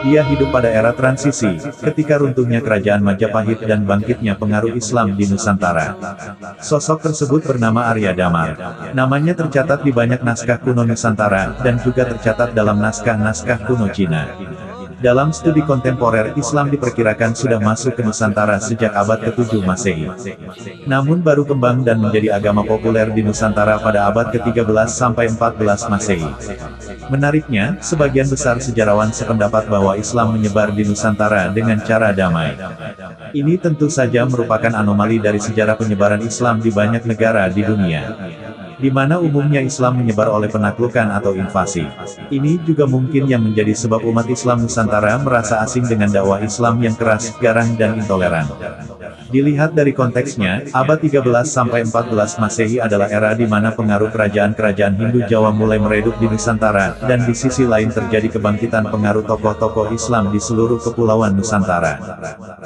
Dia hidup pada era transisi, ketika runtuhnya kerajaan Majapahit dan bangkitnya pengaruh Islam di Nusantara. Sosok tersebut bernama Arya Damar. Namanya tercatat di banyak naskah kuno Nusantara, dan juga tercatat dalam naskah-naskah kuno Cina. Dalam studi kontemporer, Islam diperkirakan sudah masuk ke Nusantara sejak abad ke-7 Masehi. Namun baru kembang dan menjadi agama populer di Nusantara pada abad ke-13 sampai 14 Masehi. Menariknya, sebagian besar sejarawan sependapat bahwa Islam menyebar di Nusantara dengan cara damai. Ini tentu saja merupakan anomali dari sejarah penyebaran Islam di banyak negara di dunia, di mana umumnya Islam menyebar oleh penaklukan atau invasi. Ini juga mungkin yang menjadi sebab umat Islam Nusantara merasa asing dengan dakwah Islam yang keras, garang dan intoleran. Dilihat dari konteksnya, abad 13 sampai 14 Masehi adalah era di mana pengaruh kerajaan-kerajaan Hindu Jawa mulai meredup di Nusantara, dan di sisi lain terjadi kebangkitan pengaruh tokoh-tokoh Islam di seluruh kepulauan Nusantara.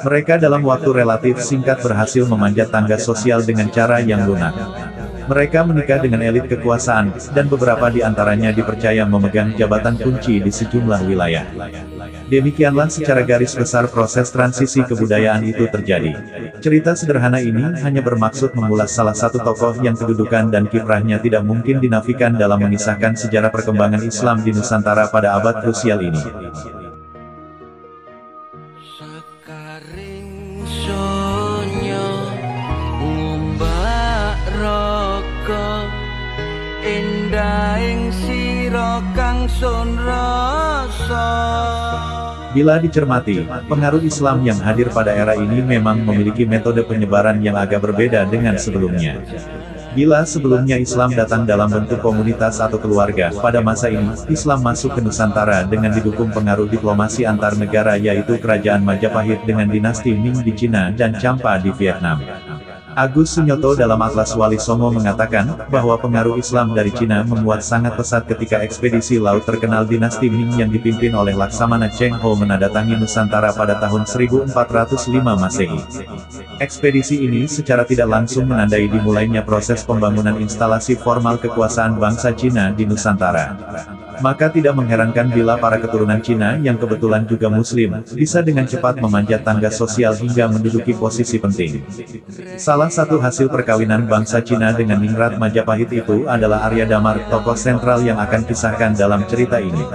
Mereka dalam waktu relatif singkat berhasil memanjat tangga sosial dengan cara yang lunak. Mereka menikah dengan elit kekuasaan, dan beberapa di antaranya dipercaya memegang jabatan kunci di sejumlah wilayah. Demikianlah secara garis besar proses transisi kebudayaan itu terjadi. Cerita sederhana ini hanya bermaksud mengulas salah satu tokoh yang kedudukan dan kiprahnya tidak mungkin dinafikan dalam mengisahkan sejarah perkembangan Islam di Nusantara pada abad krusial ini. Bila dicermati, pengaruh Islam yang hadir pada era ini memang memiliki metode penyebaran yang agak berbeda dengan sebelumnya. Bila sebelumnya Islam datang dalam bentuk komunitas atau keluarga, pada masa ini, Islam masuk ke Nusantara dengan didukung pengaruh diplomasi antar negara yaitu Kerajaan Majapahit dengan dinasti Ming di Cina dan Champa di Vietnam. Agus Sunyoto dalam Atlas Wali Songo mengatakan, bahwa pengaruh Islam dari Cina menguat sangat pesat ketika ekspedisi laut terkenal dinasti Ming yang dipimpin oleh Laksamana Cheng Ho menandatangi Nusantara pada tahun 1405 Masehi. Ekspedisi ini secara tidak langsung menandai dimulainya proses pembangunan instalasi formal kekuasaan bangsa Cina di Nusantara. Maka tidak mengherankan bila para keturunan Cina yang kebetulan juga Muslim, bisa dengan cepat memanjat tangga sosial hingga menduduki posisi penting. Salah satu hasil perkawinan bangsa Cina dengan Ningrat Majapahit itu adalah Arya Damar, tokoh sentral yang akan kisahkan dalam cerita ini.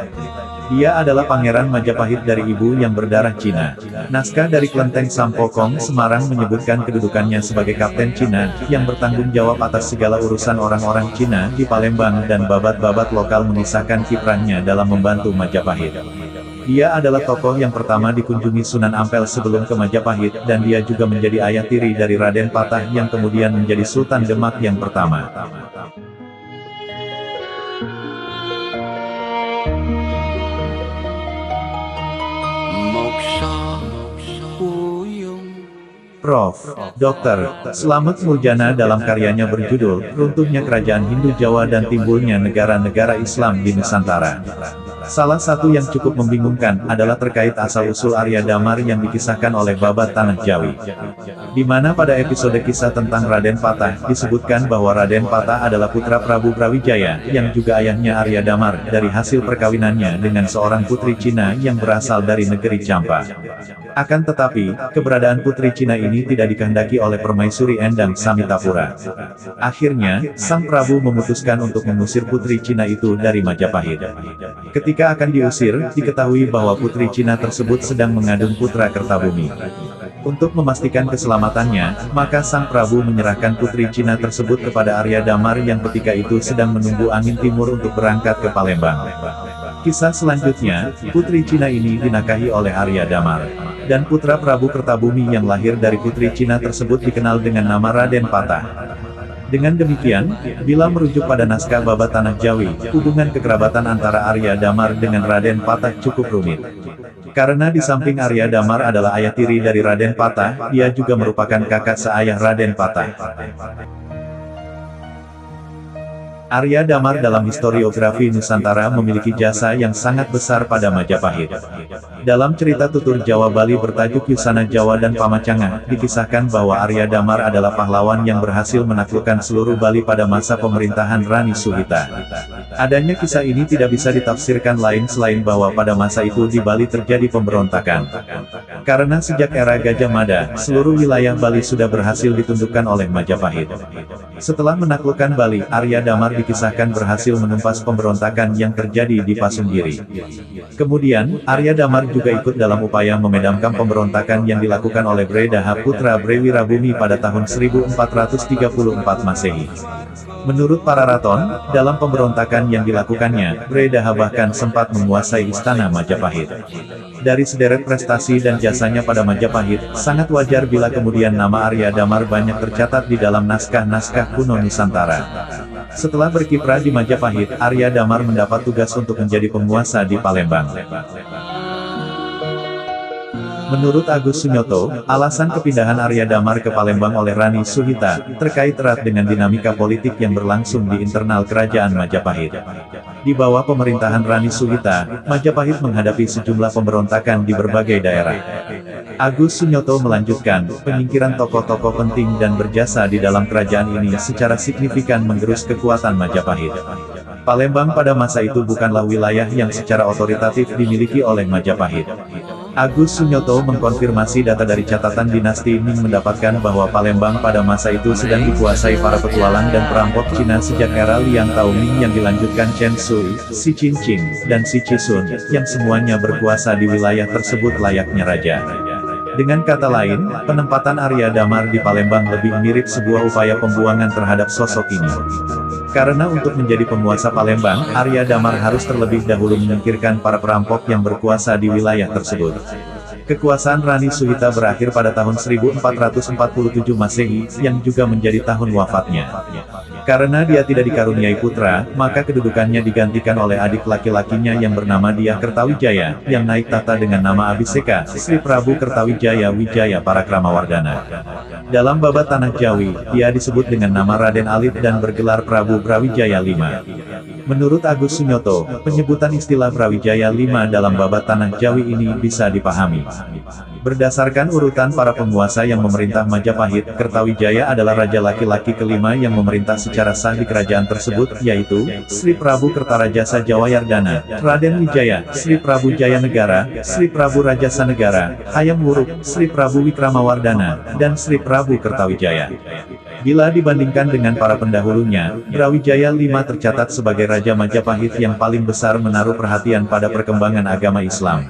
Dia adalah pangeran Majapahit dari ibu yang berdarah Cina. Naskah dari Klenteng Sampokong Semarang menyebutkan kedudukannya sebagai kapten Cina, yang bertanggung jawab atas segala urusan orang-orang Cina di Palembang dan babat-babat lokal mengisahkan kiprahnya dalam membantu Majapahit. Dia adalah tokoh yang pertama dikunjungi Sunan Ampel sebelum ke Majapahit, dan dia juga menjadi ayah tiri dari Raden Patah yang kemudian menjadi Sultan Demak yang pertama. Prof. Dr. Slamet Muljana dalam karyanya berjudul, Runtuhnya Kerajaan Hindu Jawa dan Timbulnya Negara-Negara Islam di Nusantara. Salah satu yang cukup membingungkan adalah terkait asal-usul Arya Damar yang dikisahkan oleh Babat Tanah Jawi. Di mana pada episode kisah tentang Raden Patah, disebutkan bahwa Raden Patah adalah putra Prabu Brawijaya, yang juga ayahnya Arya Damar, dari hasil perkawinannya dengan seorang putri Cina yang berasal dari negeri Champa. Akan tetapi, keberadaan putri Cina ini tidak dikehendaki oleh Permaisuri Endang Samitapura. Akhirnya, Sang Prabu memutuskan untuk mengusir putri Cina itu dari Majapahit. Ketika akan diusir, diketahui bahwa putri Cina tersebut sedang mengandung putra Kertabumi. Untuk memastikan keselamatannya, maka Sang Prabu menyerahkan putri Cina tersebut kepada Arya Damar yang ketika itu sedang menunggu angin timur untuk berangkat ke Palembang. Kisah selanjutnya, putri Cina ini dinakahi oleh Arya Damar. Dan putra Prabu Kertabumi yang lahir dari putri Cina tersebut dikenal dengan nama Raden Patah. Dengan demikian, bila merujuk pada naskah Babat Tanah Jawi, hubungan kekerabatan antara Arya Damar dengan Raden Patah cukup rumit. Karena di samping Arya Damar adalah ayah tiri dari Raden Patah, dia juga merupakan kakak seayah Raden Patah. Arya Damar dalam historiografi Nusantara memiliki jasa yang sangat besar pada Majapahit. Dalam cerita tutur Jawa Bali bertajuk Yusana Jawa dan Pamacanga, dikisahkan bahwa Arya Damar adalah pahlawan yang berhasil menaklukkan seluruh Bali pada masa pemerintahan Rani Suhita. Adanya kisah ini tidak bisa ditafsirkan lain selain bahwa pada masa itu di Bali terjadi pemberontakan. Karena sejak era Gajah Mada, seluruh wilayah Bali sudah berhasil ditundukkan oleh Majapahit. Setelah menaklukkan Bali, Arya Damar dikisahkan berhasil menumpas pemberontakan yang terjadi di Pasundiri. Kemudian, Arya Damar juga ikut dalam upaya memedamkan pemberontakan yang dilakukan oleh Bre Daha putra Bre Wirabumi pada tahun 1434 Masehi. Menurut para raton, dalam pemberontakan yang dilakukannya, Bre Daha bahkan sempat menguasai istana Majapahit. Dari sederet prestasi dan jasanya pada Majapahit, sangat wajar bila kemudian nama Arya Damar banyak tercatat di dalam naskah-naskah kuno Nusantara. Setelah berkiprah di Majapahit, Arya Damar mendapat tugas untuk menjadi penguasa di Palembang. Menurut Agus Sunyoto, alasan kepindahan Arya Damar ke Palembang oleh Rani Suhita, terkait erat dengan dinamika politik yang berlangsung di internal kerajaan Majapahit. Di bawah pemerintahan Rani Suhita, Majapahit menghadapi sejumlah pemberontakan di berbagai daerah. Agus Sunyoto melanjutkan, penyingkiran tokoh-tokoh penting dan berjasa di dalam kerajaan ini secara signifikan menggerus kekuatan Majapahit. Palembang pada masa itu bukanlah wilayah yang secara otoritatif dimiliki oleh Majapahit. Agus Sunyoto mengkonfirmasi data dari catatan dinasti Ming mendapatkan bahwa Palembang pada masa itu sedang dikuasai para petualang dan perampok Cina sejak era Liang Tao Ming yang dilanjutkan Chen Sui, Si Qingqing, dan Si Cisun, yang semuanya berkuasa di wilayah tersebut layaknya raja. Dengan kata lain, penempatan Arya Damar di Palembang lebih mirip sebuah upaya pembuangan terhadap sosok ini. Karena untuk menjadi penguasa Palembang, Arya Damar harus terlebih dahulu menyingkirkan para perampok yang berkuasa di wilayah tersebut. Kekuasaan Rani Suhita berakhir pada tahun 1447 Masehi, yang juga menjadi tahun wafatnya. Karena dia tidak dikaruniai putra, maka kedudukannya digantikan oleh adik laki-lakinya yang bernama Dyah Kertawijaya, yang naik tahta dengan nama Abhiseka, Sri Prabu Kertawijaya Wijaya Parakramawardhana. Dalam babat Tanah Jawi, dia disebut dengan nama Raden Alit dan bergelar Prabu Brawijaya V. Menurut Agus Sunyoto, penyebutan istilah Brawijaya V dalam babat Tanah Jawi ini bisa dipahami. Berdasarkan urutan para penguasa yang memerintah Majapahit, Kertawijaya adalah raja laki-laki kelima yang memerintah secara sah di kerajaan tersebut, yaitu Sri Prabu Kertarajasa Jawayardhana, Raden Wijaya, Sri Prabu Jayanegara, Sri Prabu Rajasa Negara, Hayam Wuruk, Sri Prabu Wikramawardhana, dan Sri Prabu Kertawijaya. Bila dibandingkan dengan para pendahulunya, Brawijaya V tercatat sebagai Raja Majapahit yang paling besar menaruh perhatian pada perkembangan agama Islam.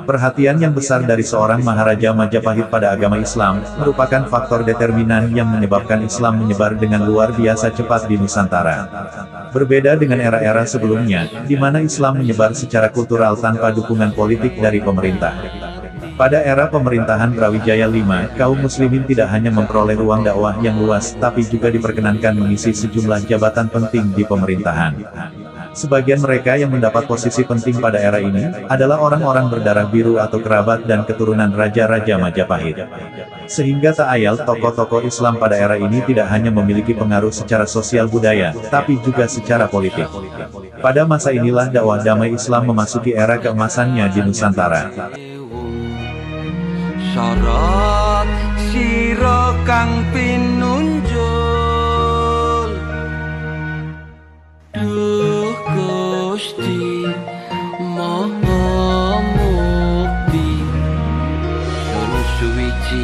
Perhatian yang besar dari seorang Maharaja Majapahit pada agama Islam, merupakan faktor determinan yang menyebabkan Islam menyebar dengan luar biasa cepat di Nusantara. Berbeda dengan era-era sebelumnya, di mana Islam menyebar secara kultural tanpa dukungan politik dari pemerintah. Pada era pemerintahan Brawijaya V, kaum muslimin tidak hanya memperoleh ruang dakwah yang luas, tapi juga diperkenankan mengisi sejumlah jabatan penting di pemerintahan. Sebagian mereka yang mendapat posisi penting pada era ini, adalah orang-orang berdarah biru atau kerabat dan keturunan Raja-Raja Majapahit. Sehingga tak ayal tokoh-tokoh Islam pada era ini tidak hanya memiliki pengaruh secara sosial budaya, tapi juga secara politik. Pada masa inilah dakwah damai Islam memasuki era keemasannya di Nusantara. Sorot sira kang pinunjul, duh Gusti Maha Mukti, Sun suwiji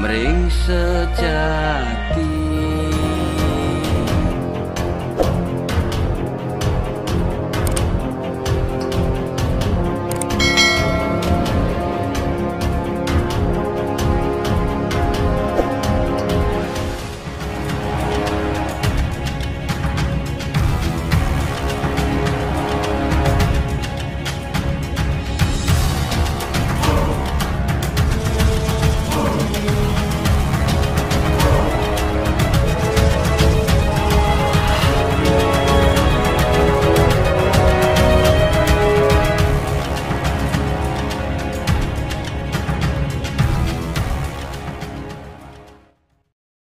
mring sejati.